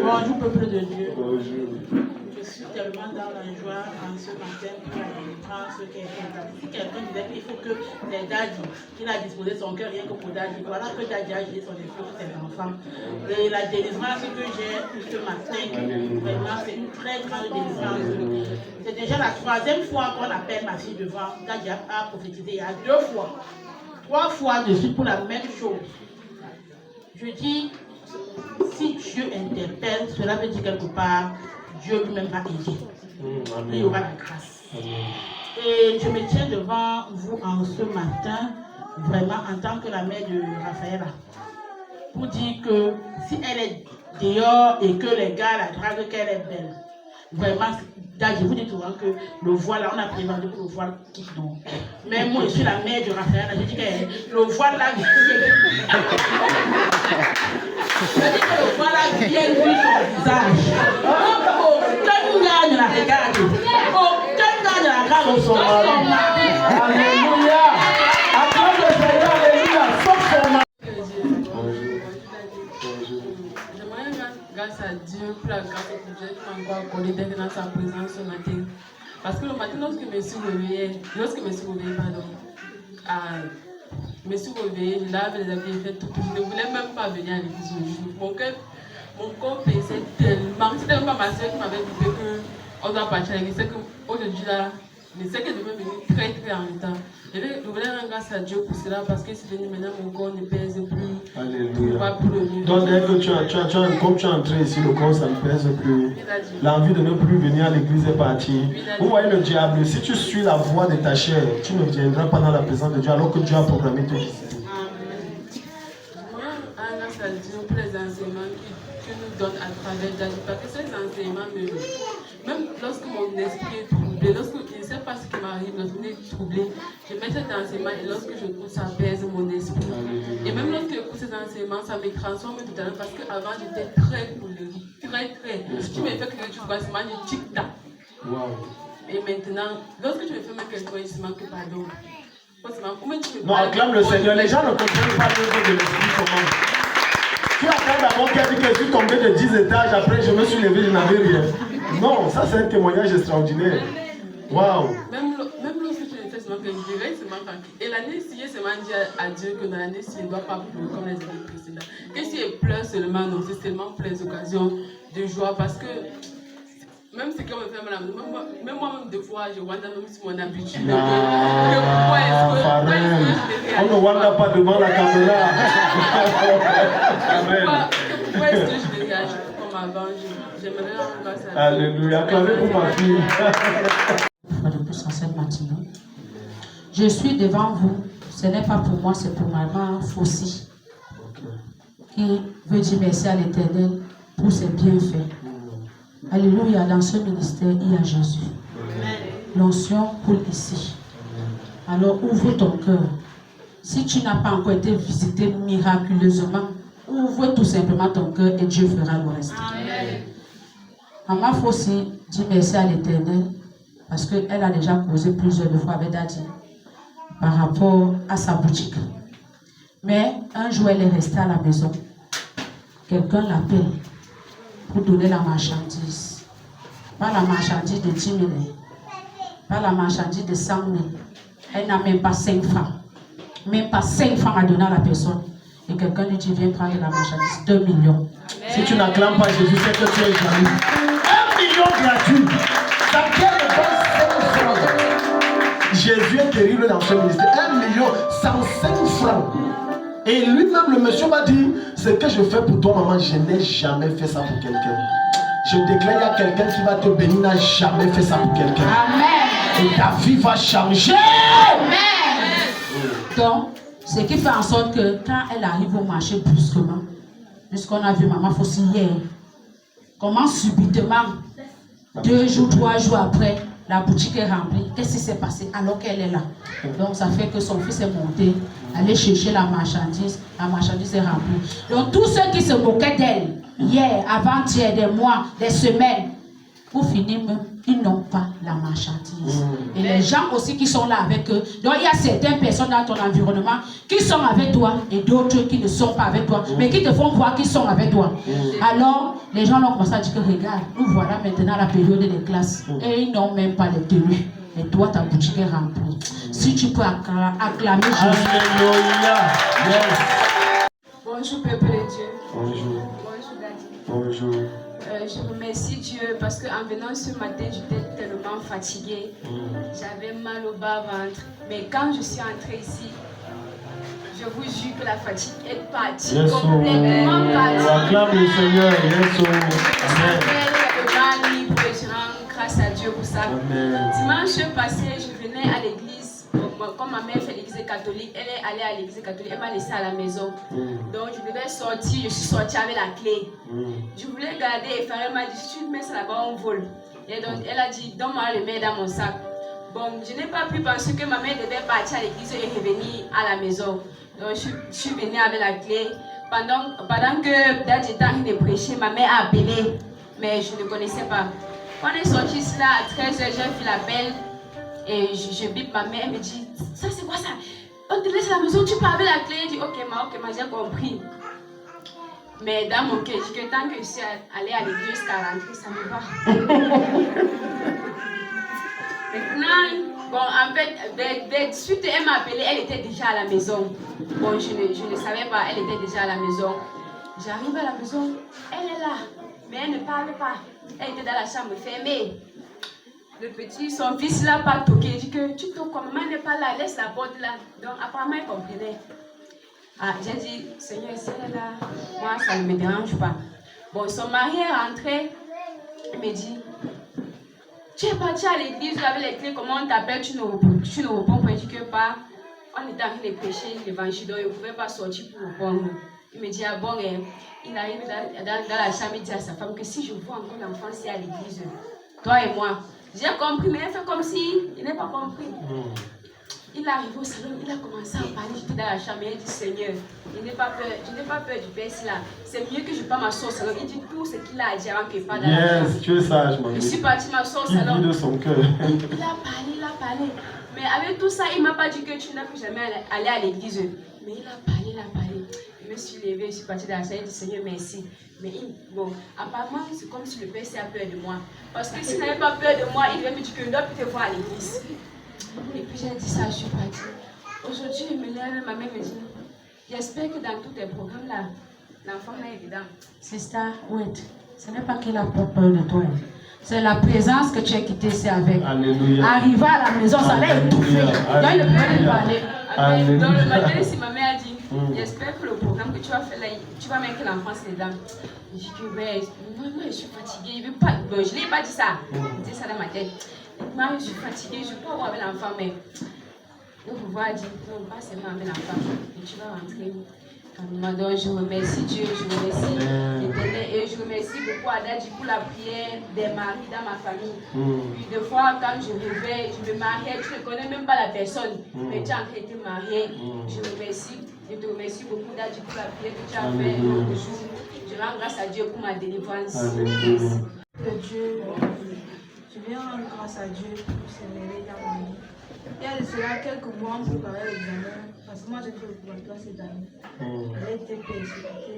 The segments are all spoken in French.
Bonjour peuple de Dieu. Bonjour. Je suis tellement dans la joie en ce matin pour la délivrance qui est faite. Si quelqu'un disait qu'il faut que les Daddy, qu'il a disposé son cœur rien que pour Daddy, voilà que Daddy a géré son esprit pour ses enfants. Et la délivrance que j'ai ce matin, vraiment c'est une très grande délivrance. C'est déjà la troisième fois qu'on appelle ma fille devant. Daddy a prophétisé il y a 2 fois. 3 fois de suite pour la même chose. Je dis, si Dieu interpelle, cela veut dire quelque part, Dieu lui-même va aider. Il y aura la grâce. Et je me tiens devant vous en ce matin, vraiment en tant que la mère de Raphaël, pour dire que si elle est dehors et que les gars la draguent, qu'elle est belle. Vraiment, je vous dis souvent que le voile, là, on a prévendu que le voile quitte donc. Mais moi, je suis la mère de Raphaël, je dis que le voile là, je dis que le voile là vient vu son visage. Aucun gars ne la regarde. Aucun gars ne la regarde au son mari. Alléluia. Après le Seigneur, alléluia. Sauf son mari. Grâce à Dieu pour la grâce que Dieu m'a encore accordée d'être dans sa présence ce matin. Parce que le matin, lorsque je me suis réveillée, je me suis réveillée, je l'avais les habits faits tout. Je ne voulais même pas venir à l'église aujourd'hui. Mon corps pesait tellement. C'était même pas ma soeur qui m'avait dit qu'on doit partir à l'église. C'est qu'aujourd'hui là, mais c'est que je devais venir très très en retard. Je voulais rendre grâce à Dieu pour cela parce que c'est venu maintenant, mon corps ne pèse plus. Alléluia. Donc dès que comme tu es entré ici, le corps ça ne pèse plus. L'envie de ne plus venir à l'église est partie. Vous voyez le diable, si tu suis la voie de ta chair, tu ne viendras pas dans la présence de Dieu alors que Dieu a programmé te visiter. Moi, grâce à Dieu pour les enseignements que nous donne à travers Dieu, parce que ces enseignements même lorsque mon esprit est troublé, lorsque je ne sais pas ce qui m'arrive, lorsque je suis troublé, je mets cet enseignement et lorsque je trouve ça apaise mon esprit. Et même lorsque je écoute ces enseignements, ça me transforme totalement parce qu'avant j'étais très colérique, très. Tu me fais que tu vois, c'est moi, je tic-tac. Et maintenant, lorsque tu me fais même quelque chose, il manque pardon. Non, acclame le Seigneur. Les gens ne comprennent pas l'œuvre de l'esprit comment. Tu attends d'abord qu'elle dit que je suis tombé de 10 étages, après je me suis levé, je n'avais rien. Non, ça c'est un témoignage extraordinaire. Waouh! Même lorsque tu le fais seulement que je dirais seulement tranquille. Et l'année ci, j'ai seulement dit à Dieu que dans l'année ci, je ne dois pas pleurer comme les années précédentes. Que si je pleure seulement, non, c'est seulement pour les occasions de joie. Parce que même ce qu'on me fait mal, même moi-même des fois, je wonder même si mon habitude. Pourquoi est-ce que on ne wonder pas devant la caméra. Pourquoi est-ce que je ne réagis pas comme avant? J'aimerais rendre grâce à Dieu. Alléluia, acclamez pour ma fille. De plus en cette matinée. Je suis devant vous, ce n'est pas pour moi, c'est pour maman Fossi, qui veut dire merci à l'Éternel pour ses bienfaits. Alléluia, dans ce ministère, il y a Jésus. L'onction coule ici. Alors ouvre ton cœur. Si tu n'as pas encore été visité miraculeusement, ouvre tout simplement ton cœur et Dieu fera le reste. Amen. Maman Fossi dit merci à l'Éternel parce qu'elle a déjà causé plusieurs fois avec Daddy par rapport à sa boutique. Mais un jour, elle est restée à la maison. Quelqu'un l'appelle pour donner la marchandise. Pas la marchandise de 10 000, pas la marchandise de 100 000. Elle n'a même pas 5 francs. Même pas 5 francs à donner à la personne. Et quelqu'un lui dit, viens prendre la marchandise, 2 millions. Si tu n'acclames pas Jésus, c'est que tu es jaloux. 1 million gratuit. Ça vient de 5 francs. Jésus est terrible dans ce ministère. 1 million, 105 francs. Et lui-même, le monsieur m'a dit, ce que je fais pour toi, maman, je n'ai jamais fait ça pour quelqu'un. Je déclare, il y a quelqu'un qui va te bénir, n'a jamais fait ça pour quelqu'un. Amen. Et ta vie va changer. Amen. Donc, ce qui fait en sorte que quand elle arrive au marché brusquement, puisqu'on a vu maman Fossi hier, comment subitement, 2 jours, 3 jours après, la boutique est remplie. Qu'est-ce qui s'est passé alors qu'elle est là? Donc ça fait que son fils est monté, aller chercher la marchandise est remplie. Donc tous ceux qui se moquaient d'elle, hier, avant-hier, des mois, des semaines, pour finir même, ils n'ont pas la marchandise. Et les gens aussi qui sont là avec eux. Donc il y a certaines personnes dans ton environnement qui sont avec toi et d'autres qui ne sont pas avec toi, mais qui te font voir qu'ils sont avec toi. Alors les gens ont commencé à dire que regarde, nous voilà maintenant à la période des classes et ils n'ont même pas les tenues. Et toi, ta boutique est remplie. Si tu peux acclamer Jésus. Alléluia. Yes. Bonjour peuple de Dieu. Bonjour. Bonjour Daddy. Bonjour. Je remercie Dieu parce qu'en venant ce matin, j'étais tellement fatiguée. J'avais mal au bas-ventre. Mais quand je suis entrée ici, je vous jure que la fatigue est partie. Yes, Complètement partie. acclame le Seigneur. Yes, Amen. Je suis libre et je rends grâce à Dieu pour ça. Amen. Dimanche passé, je venais à l'église. Comme ma mère fait l'église catholique, elle est allée à l'église catholique, elle m'a laissé à la maison. Donc je devais sortir, je suis sortie avec la clé. Je voulais garder et Farah m'a dit, si tu mets ça là-bas, on vole. Et donc elle a dit, donne-moi le mettre dans mon sac. Bon, je n'ai pas pu penser que ma mère devait partir à l'église et revenir à la maison. Donc je suis venue avec la clé. Pendant que Dad était en train de prêcher, ma mère a appelé, mais je ne connaissais pas. Quand on est sorti là à 13h, j'ai fait l'appel. Et je bip ma mère, elle me dit, ça c'est quoi ça? On te laisse à la maison, tu pars avec la clé. Je dis, ok, ma, j'ai compris. Mais dans mon cœur, je dis que tant que je suis allée à l'église jusqu'à rentrer, ça me va. Maintenant, bon, en fait, suite, elle m'a appelé, elle était déjà à la maison. Bon, je ne savais pas, elle était déjà à la maison. J'arrive à la maison, elle est là, mais elle ne parle pas. Elle était dans la chambre fermée. Le petit, son fils l'a pas toqué. Il dit que tu toques comme maman n'est pas là, laisse la porte là. Donc apparemment il comprenait. Ah, j'ai dit, Seigneur, si elle est là, moi ça ne me dérange pas. Bon, son mari est rentré. Il me dit, tu es parti à l'église avec les clés, comment on t'appelle, tu ne réponds pas. Il dit que pas. On était en train de prêcher l'évangile, donc il ne pouvait pas sortir pour répondre. Il me dit, ah bon, il arrive dans la chambre, il dit à sa femme que si je vois encore l'enfant, c'est à l'église, toi et moi. J'ai compris, mais elle fait comme si il n'a pas compris. Il est arrivé au salon, il a commencé à parler, j'étais dans la chambre, il dit, Seigneur, je n'ai pas peur du père là. C'est mieux que je parte m'asseoir au salon. Il dit tout ce qu'il a à dire avant qu'il parte dans la chambre. Yes, tu es sage, maman. Je suis partie m'asseoir au Il salon. dit de son cœur. Il a parlé. Mais avec tout ça, il ne m'a pas dit que tu n'as plus jamais aller à l'église. Mais il a parlé. Je me suis levée, je suis partie dans la salle, il dit, Seigneur, merci. Mais bon, apparemment, c'est comme si le père a peur de moi. Parce que s'il n'avait pas peur de moi, il devait me dire que je ne dois plus te voir à l'église. Et puis j'ai dit ça, je suis partie. Aujourd'hui, je me lève, ma mère me dit, j'espère que dans tous tes programmes là, l'enfant là est dedans. Sister, wait. Ce n'est pas qu'il a pas peur de toi. C'est la présence que tu as quittée ici avec. Alléluia. Arriver à la maison, ça l'a étouffé. Donc il ne peut plus parler. Après, dans le matin, si ma mère a dit, j'espère que le programme que tu vas faire là, tu vas mettre l'enfance dedans. Je dis que ouais, moi je suis fatiguée, je ne pas. Bon, je ne l'ai pas dit ça. Je dis ça dans ma tête. Moi je suis fatiguée, je ne peux pas voir avec l'enfant, mais le pouvoir dit, non, pas seulement avec l'enfant, et tu vas rentrer. Donc je remercie Dieu, je remercie l'Éternel et je remercie beaucoup Adadji pour la prière des maris dans ma famille. Puis des fois quand je rêvais, je me mariais, tu ne connais même pas la personne, mais tu as encore été marié. Je te remercie beaucoup Adadji pour la prière que tu as fait l'autre jour. Je rends grâce à Dieu pour ma délivrance. Dieu, je viens rendre grâce à Dieu pour ce réveil dans ma vie. Il y a de cela quelques mois pour préparer l'examen, parce que moi j'ai fait le commandement cette année. J'ai été persécuté.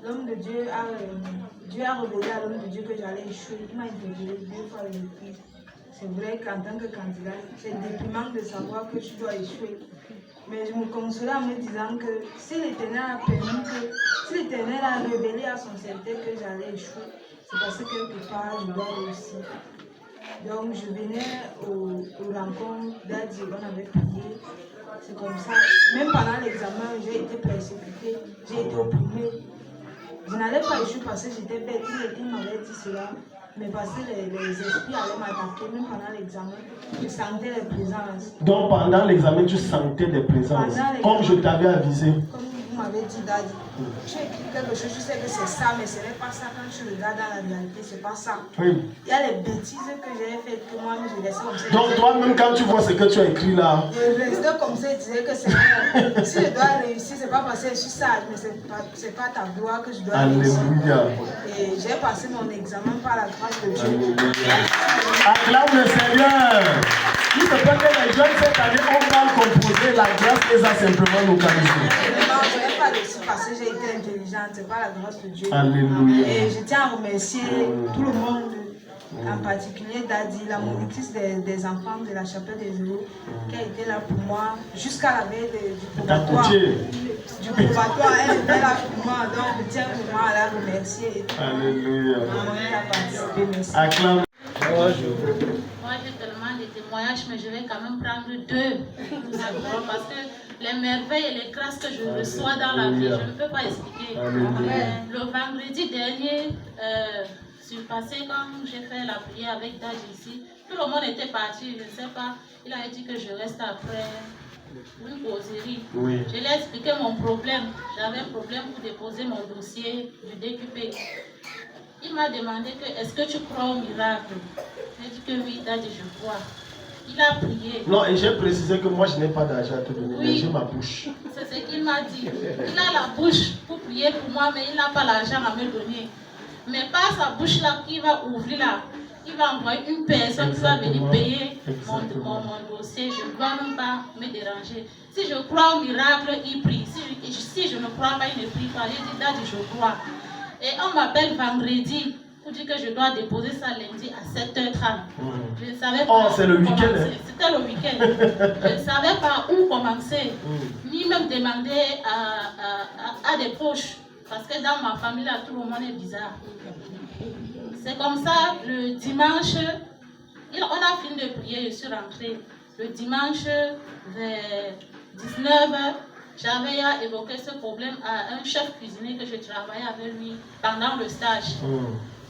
L'homme de Dieu a révélé à l'homme de Dieu que j'allais échouer. Il m'a interpellé 2 fois le plus. C'est vrai qu'en tant que candidat, c'est déprimant de savoir que tu dois échouer. Mais je me consolais en me disant que si l'Éternel a permis que, si l'Éternel a révélé à son serviteur que j'allais échouer, c'est parce que quelque part je dois réussir. Donc je venais aux rencontres d'Adji, on avait prié, c'est comme ça. Même pendant l'examen, j'ai été persécutée, j'ai été opprimée. Je n'allais pas échouer parce que j'étais bête, il m'avait dit cela. Mais parce que les esprits allaient m'attaquer, même pendant l'examen, je sentais les présences. Donc pendant l'examen, tu sentais des présences, comme je t'avais avisé. Comme vous m'avez dit, Daddy, tu écris quelque chose, tu sais que c'est ça, mais ce n'est pas ça. Quand tu regardes dans la réalité, c'est pas ça. Oui. Il y a les bêtises que j'ai faites que moi, je laissais comme ça. Donc toi-même, quand tu vois ce que tu as écrit là, Je restais comme ça et disais que c'est si je dois réussir, c'est pas parce que je suis sage, mais c'est pas ta gloire que je dois réussir. Alléluia. Et j'ai passé mon examen par la grâce de Dieu. Acclame le Seigneur. Il se peut que les jeunes cette année ont mal composé, la grâce les a simplement localisés. Non, je n'ai pas réussi parce que j'ai été intelligente, c'est pas la grâce de Dieu. Alléluia. Et je tiens à remercier tout le monde, en particulier Daddy, la monitrice des enfants de la chapelle des Zéros, qui a été là pour moi jusqu'à la veille du probatoire. Du probatoire, elle était là pour moi, donc je tiens vraiment à la remercier. Alléluia. Elle a participé, merci. Acclame. Moi, j'ai tellement de témoignages, mais je vais quand même prendre deux. Parce que les merveilles et les grâces que je reçois dans la vie, je ne peux pas expliquer. Le vendredi dernier, sur le passé, quand j'ai fait la prière avec Dad ici, tout le monde était parti, je ne sais pas. Il a dit que je reste après une causerie. Oui. Je lui ai expliqué mon problème. J'avais un problème pour déposer mon dossier du DQP. Il m'a demandé que est-ce que tu crois au miracle? J'ai dit que oui, Daddy, je crois. Il a prié. Non, et j'ai précisé que moi je n'ai pas d'argent à te donner, Oui. mais j'ai ma bouche. C'est ce qu'il m'a dit. Il a la bouche pour prier pour moi, mais il n'a pas l'argent à me donner. Mais par sa bouche là, qu'il va ouvrir là, il va envoyer une personne qui va venir payer mon dossier. Je ne dois même pas me déranger. Si je crois au miracle, il prie. Si je ne crois pas, il ne prie pas. Il dit, Daddy, je crois. Et on m'appelle vendredi pour dire que je dois déposer ça lundi à 7h30. Je ne savais pas. Oh, c'est le week-end. C'était le week-end. Je ne savais pas où commencer, ni même demander à des proches. Parce que dans ma famille, là, tout le monde est bizarre. C'est comme ça, le dimanche, on a fini de prier, je suis rentrée. Le dimanche, vers 19h, j'avais évoqué ce problème à un chef cuisinier que je travaillais avec lui pendant le stage.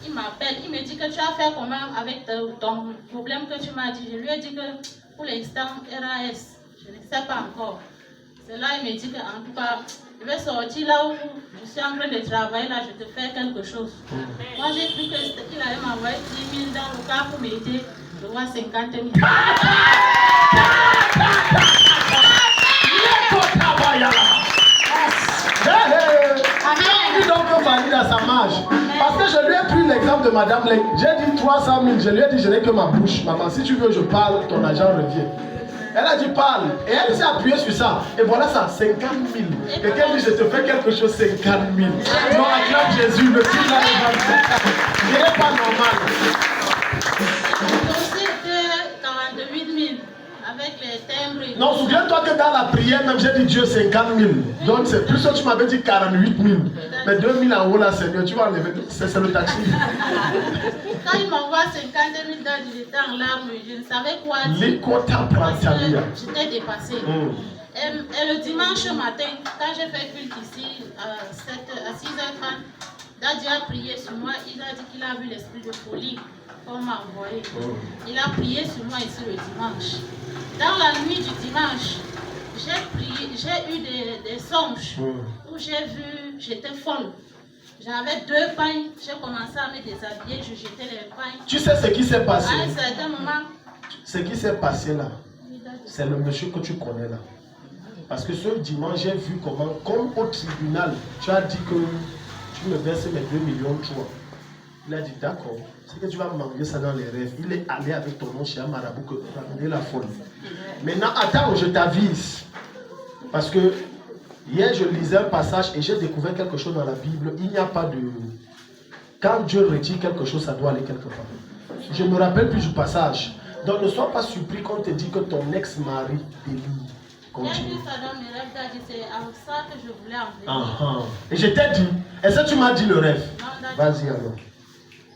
Il m'appelle, il me dit que tu as fait comment avec ton problème que tu m'as dit. Je lui ai dit que pour l'instant, RAS, je ne sais pas encore. C'est là il me dit qu'en tout cas, je vais sortir là où je suis en train de travailler, là je te fais quelque chose. Moi j'ai cru qu'il allait m'envoyer 10 000 dans le cas pour m'aider. Je vois 50 000. Il donc valide à sa marge. Parce que je lui ai pris l'exemple de Madame Leng. J'ai dit 300 000. Je lui ai dit, je n'ai que ma bouche. Maman, si tu veux, je parle, ton argent revient. Elle a dit, parle. Et elle s'est appuyée sur ça. Et voilà ça, 50 000. Quelqu'un dit, je te fais quelque chose, 50 000. Non, acclame Jésus, le signe là, ce n'est pas normal. Le dossier était 48 000 avec les timbres. Non, souviens-toi que dans la prière, même j'ai dit Dieu 50 000. Donc c'est plus que tu m'avais dit 48 000. Mais 2 000 en haut là, Seigneur, tu vas enlever. C'est le taxi. Quand il m'envoie 50 000 dollars, j'étais en larmes, je ne savais quoi dire. J'étais dépassée. Et le dimanche matin, quand j'ai fait culte ici à 6h30, Daddy a prié sur moi. Il a dit qu'il a vu l'esprit de folie qu'on m'a envoyé. Il a prié sur moi ici le dimanche. Dans la nuit du dimanche, j'ai eu des songes où j'ai vu, j'étais folle. J'avais 2 pains, j'ai commencé à me déshabiller, je jetais les pains. Tu sais ce qui s'est passé? À un certain moment. Ce qui s'est passé là, c'est le monsieur que tu connais là. Parce que ce dimanche, j'ai vu comment, comme au tribunal, tu as dit que tu me verses mes 2 millions de toi. Il a dit d'accord, c'est que tu vas m'envoyer ça dans les rêves. Il est allé avec ton nom chez un marabout que tu as donné la folie. Maintenant, attends, je t'avise. Parce que hier, je lisais un passage et j'ai découvert quelque chose dans la Bible. Il n'y a pas de... Quand Dieu retire quelque chose, ça doit aller quelque part. Je ne me rappelle plus du passage. Donc ne sois pas surpris quand on te dit que ton ex-mari délire. J'ai vu ça dans mes rêves, Daddy, c'est à ça que je voulais en venir. Et je t'ai dit, est-ce que tu m'as dit le rêve? Vas-y alors.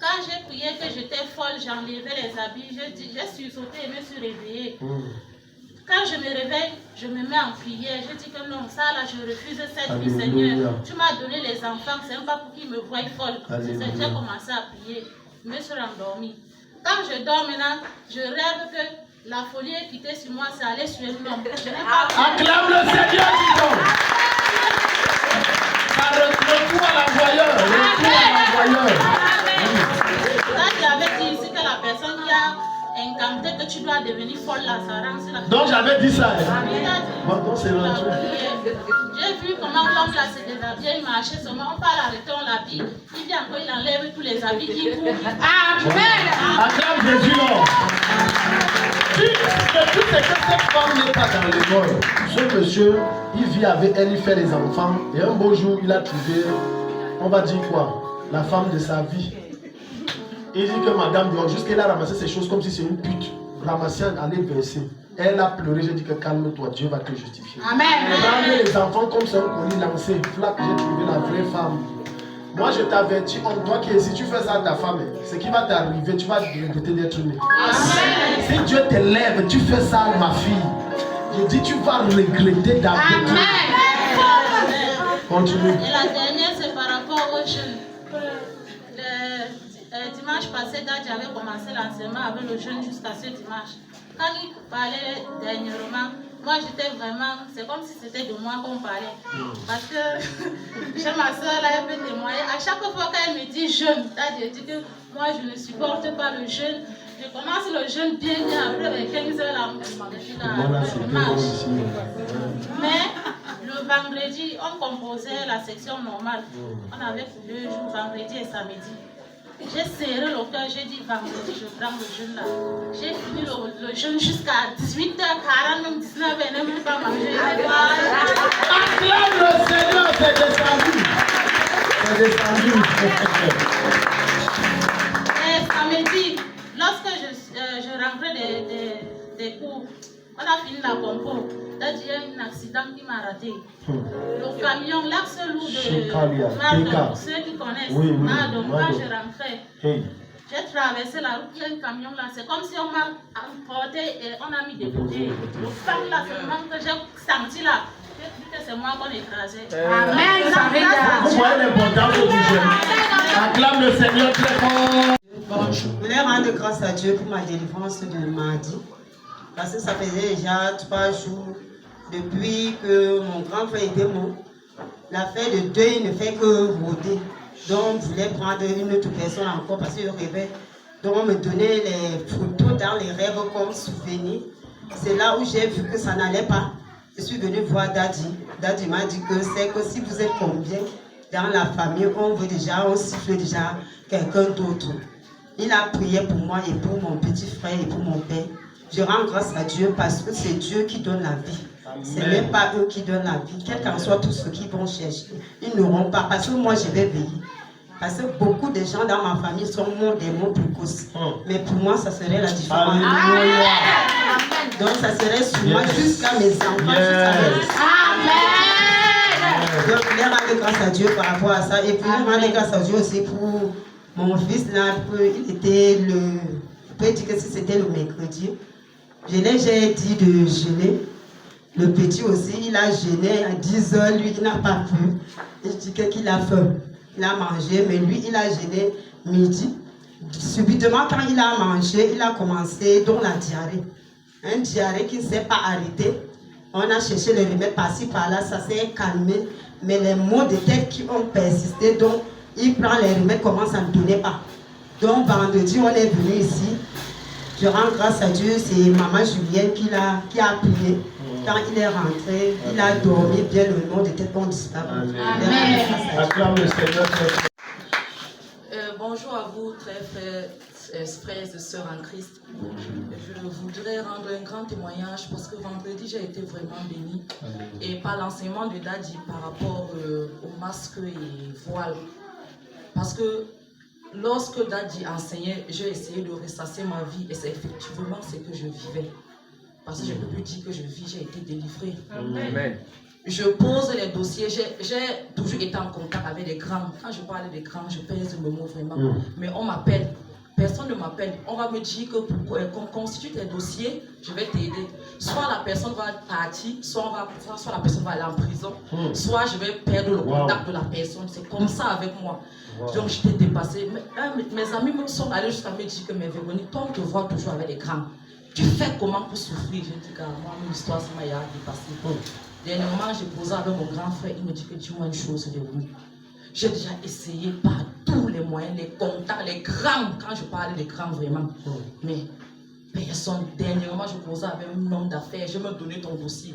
Quand j'ai prié que j'étais folle, j'enlevais les habits, j'ai sursauté et me suis réveillée. Quand je me réveille, je me mets en prière. Je dis que non, ça là, je refuse cette vie, Seigneur. Tu m'as donné les enfants, c'est même pas pour qu'ils me voient folle. J'ai commencé à prier. Je me suis endormie. Quand je dors maintenant, je rêve que la folie est quittée sur moi, ça allait sur un homme. Acclame le Seigneur, dis donc. Retour à l'envoyeur. Là, j'avais dit ici que la personne qui a incanté que tu dois devenir folle là, ça rend sur la. Donc j'avais dit ça. Il a dit. Bon, c'est rentré. J'ai vu comment l'homme là s'est déshabillé, il marchait seulement, on parle arrêter, on l'habille. Il vient encore, il enlève tous les habits, il court. Amen. Acclame Jésus, non. Le truc, c'est que cette femme n'est pas dans le monde. Ce monsieur, il vit avec elle, il fait les enfants. Et un beau jour, il a trouvé, on va dire quoi, la femme de sa vie. Il dit que madame Dior, jusqu'elle a ramassé ces choses comme si c'est une pute. Ramassée, allait verser. Elle a pleuré, j'ai dit que calme-toi, Dieu va te justifier. Amen. Elle a amené les enfants comme ça, on colis lancé. Flac, j'ai trouvé la vraie femme. Moi, je t'avertis, en toi que si tu fais ça à ta femme, ce qui va t'arriver, tu vas regretter d'être né. Si Dieu t'élève, tu fais ça à ma fille. Je dis, tu vas regretter d'avoir. Continue. Et la dernière, c'est par rapport aux jeunes. Le dimanche passé, quand j'avais commencé l'enseignement avec le jeune jusqu'à ce dimanche, quand il parlait dernièrement, moi j'étais vraiment, c'est comme si c'était de moi qu'on parlait. Parce que j'ai ma soeur là, elle peut témoigner. À chaque fois qu'elle me dit jeune, je dis que moi je ne supporte pas le jeûne. Je commence le jeûne bien, après les 15 heures là, je mange. Mais le vendredi, on composait la section normale. On avait 2 jours, vendredi et samedi. J'ai serré le cœur, j'ai dit vendredi, je prends le jeûne là. J'ai fini le jeûne jusqu'à 18h40, même 19h, je n'ai même pas mangé. Acclame le Seigneur, c'est descendu. C'est descendu. Et samedi, lorsque je rentrais des cours, on a fini la compo. Là, il y a un accident qui m'a raté. Le camion, l'axe lourd de Mardon, ceux qui connaissent, Mardon, quand je rentrais, j'ai traversé la route, il y a un camion là, c'est comme si on m'a emporté et on a mis des bouteilles. Le femme là, seulement que j'ai senti là, j'ai cru que c'est moi qu'on écrasait. Amen. Vous voyez l'importance du jeûne. Acclame le Seigneur très fort. Bon, je voulais rendre grâce à Dieu pour ma délivrance de mardi. Parce que ça faisait déjà 3 jours depuis que mon grand frère était mort. L'affaire de deuil ne fait que rôder. Donc on voulait prendre une autre personne encore parce qu'il rêvait. Donc on me donnait les photos dans les rêves comme souvenir. C'est là où j'ai vu que ça n'allait pas. Je suis venue voir Daddy. Daddy m'a dit que c'est que si vous êtes combien dans la famille, on siffle déjà quelqu'un d'autre. Il a prié pour moi et pour mon petit frère et pour mon père. Je rends grâce à Dieu parce que c'est Dieu qui donne la vie. Ce n'est pas eux qui donnent la vie. Quel qu'en soit tous ceux qui vont chercher, ils n'auront pas. Parce que moi, je vais veiller. Parce que beaucoup de gens dans ma famille sont morts des mots précoces. Mais pour moi, ça serait la différence. Donc, ça serait sur moi jusqu'à mes enfants. Donc, je voulais rendre grâce à Dieu par rapport à ça. Et puis, je rendre grâce à Dieu aussi pour mon fils là. Il était je peux dire que si c'était le mercredi, j'ai dit de jeûner. Le petit aussi, il a jeûné à 10 heures, lui, il n'a pas pu. Je dis qu'il a faim. Il a mangé, mais lui, il a jeûné midi. Subitement, quand il a mangé, il a commencé donc la diarrhée. Un diarrhée qui ne s'est pas arrêté. On a cherché le remède par-ci, par-là, ça s'est calmé. Mais les maux de tête qui ont persisté, donc il prend les remèdes, commence à ne donner pas. Donc vendredi, on est venu ici. Je rends grâce à Dieu, c'est maman Julienne qui a prié. Quand il est rentré, il a dormi bien, le nom de tête qu'on disparu. Amen. Acclame le Seigneur. Bonjour à vous, très frères et sœurs en Christ. Je voudrais rendre un grand témoignage parce que vendredi, j'ai été vraiment bénie. Et par l'enseignement de Daddy par rapport au masque et voile. Parce que lorsque Daddy enseignait, j'ai essayé de ressasser ma vie et c'est effectivement ce que je vivais. Parce que je ne peux plus dire que je vis, j'ai été délivrée. Amen. Je pose les dossiers, j'ai toujours été en contact avec des grands. Quand je parle des grands, je pèse le mot vraiment. Mais on m'appelle, personne ne m'appelle. On va me dire que qu'on constitue tes dossiers, je vais t'aider. Soit la personne va partir, soit la personne va aller en prison, soit je vais perdre le contact de la personne. C'est comme ça avec moi. Donc j'étais dépassée. Mes amis me sont allés jusqu'à me dire que mais Véronique, toi on te voit toujours avec les grands. Tu fais comment pour souffrir? Je dis que moi, mon histoire, ça m'a dépassé. Dernièrement, j'ai posé avec mon grand frère, il me dit que dis-moi une chose, Véronique. J'ai déjà essayé par tous les moyens, les contacts, les grands, quand je parle des grands vraiment. Mais personne, dernièrement, je causais avec un homme d'affaires, je me donnais ton dossier.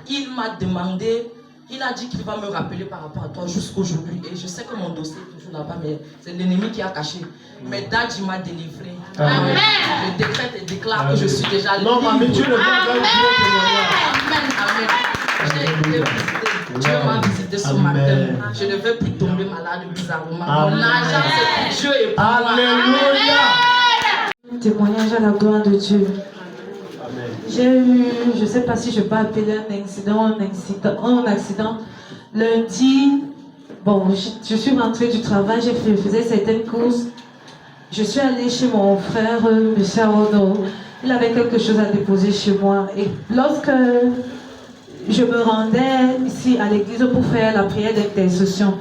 Il m'a demandé, il a dit qu'il va me rappeler par rapport à toi jusqu'aujourd'hui. Et je sais que mon dossier est toujours là-bas, mais c'est l'ennemi qui a caché. Mais Dadji m'a délivré. Amen. Je décrète et déclare que je suis déjà libre. Non, mais Dieu ne va pas Amen. Amen. J'ai été visité. Dieu m'a visité ce matin. Je ne vais plus tomber malade bizarrement. Mon argent, c'est pour Dieu et pour moi. Alléluia. Témoignage à la gloire de Dieu. J'ai eu, je ne sais pas si je peux appeler un accident. Lundi, bon, je suis rentrée du travail, je faisais certaines courses. Je suis allée chez mon frère, M. Arono. Il avait quelque chose à déposer chez moi. Et lorsque je me rendais ici à l'église pour faire la prière d'intercession,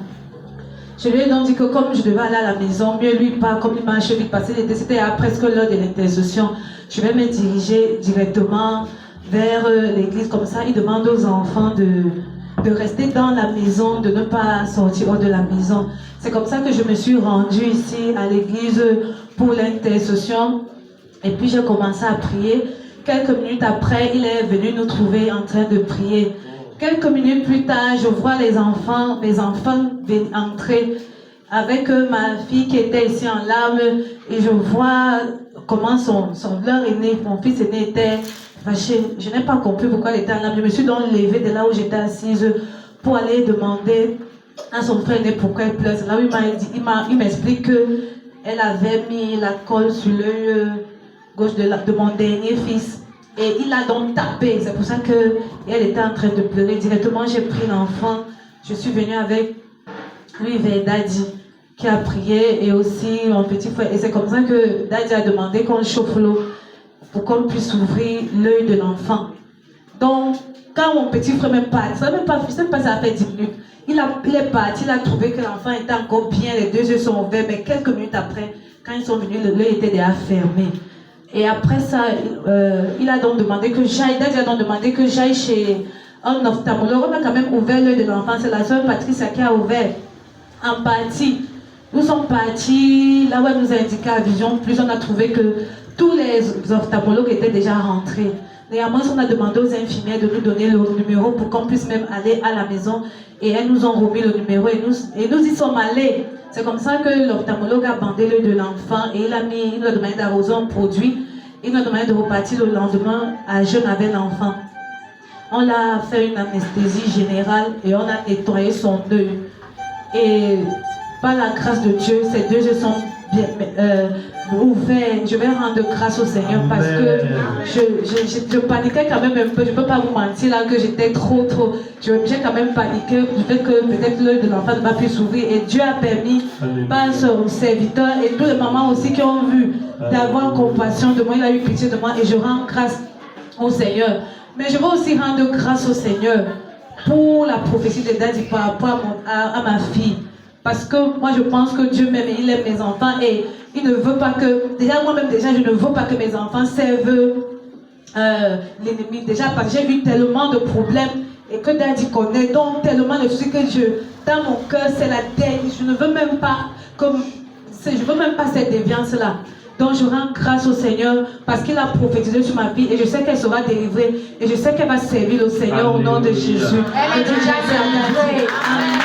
je lui ai donc dit que comme je devais aller à la maison, mieux lui pas, comme il m'a achevé vite passé, c'était presque l'heure de l'intercession, je vais me diriger directement vers l'église. Comme ça, il demande aux enfants de rester dans la maison, de ne pas sortir hors de la maison. C'est comme ça que je me suis rendue ici à l'église pour l'intercession. Et puis j'ai commencé à prier. Quelques minutes après, il est venu nous trouver en train de prier. Quelques minutes plus tard, je vois mes enfants entrer avec ma fille qui était ici en larmes. Et je vois comment leur aîné, mon fils aîné était fâché. Je n'ai pas compris pourquoi il était en larmes. Je me suis donc levée de là où j'étais assise pour aller demander à son frère aîné pourquoi il pleure. Là où il m'explique qu'elle avait mis la colle sur l'œil gauche de mon dernier fils. Et il a donc tapé. C'est pour ça qu'elle était en train de pleurer. Directement, j'ai pris l'enfant. Je suis venue avec lui vers Dadji, qui a prié, et aussi mon petit frère. Et c'est comme ça que Dadji a demandé qu'on chauffe l'eau pour qu'on puisse ouvrir l'œil de l'enfant. Donc, quand mon petit frère m'est parti, ça a fait 10 minutes. Il est parti, il a trouvé que l'enfant était encore bien, les deux yeux sont ouverts, mais quelques minutes après, quand ils sont venus, l'œil était déjà fermé. Et après ça, il a donc demandé que j'aille chez un ophtalmologue. On a quand même ouvert l'œil de l'enfant. C'est la sœur Patricia qui a ouvert en partie. Nous sommes partis, là où elle nous a indiqué à Vision Plus, on a trouvé que tous les ophtalmologues étaient déjà rentrés. Néanmoins, on a demandé aux infirmières de nous donner le numéro pour qu'on puisse même aller à la maison. Et elles nous ont remis le numéro et nous y sommes allés. C'est comme ça que l'ophtalmologue a bandé l'œil de l'enfant et il nous a demandé d'arroser un produit. Il nous a demandé de repartir le lendemain à jeûne avec l'enfant. On l'a fait une anesthésie générale et on a nettoyé son œil. Et par la grâce de Dieu, ces deux yeux sont bien ouverts. Je vais rendre grâce au Seigneur parce que je paniquais quand même un peu. Je ne peux pas vous mentir là que j'étais trop. J'ai quand même paniqué du fait que peut-être l'œil de l'enfant ne va plus s'ouvrir. Et Dieu a permis par son serviteur et tous les mamans aussi qui ont vu d'avoir compassion de moi. Il a eu pitié de moi et je rends grâce au Seigneur. Mais je veux aussi rendre grâce au Seigneur pour la prophétie de Dadji par rapport à ma fille. Parce que moi je pense que Dieu m'aime et il aime mes enfants et il ne veut pas que, déjà moi-même déjà je ne veux pas que mes enfants servent l'ennemi. Déjà parce que j'ai eu tellement de problèmes et que Dadji connaît, donc tellement de soucis que dans mon cœur c'est la dernière. Je ne veux même pas cette déviance là. Donc je rends grâce au Seigneur parce qu'il a prophétisé sur ma vie et je sais qu'elle sera délivrée et je sais qu'elle va servir le Seigneur. Alléluia. Au nom de Jésus. Elle est déjà délivrée. Amen.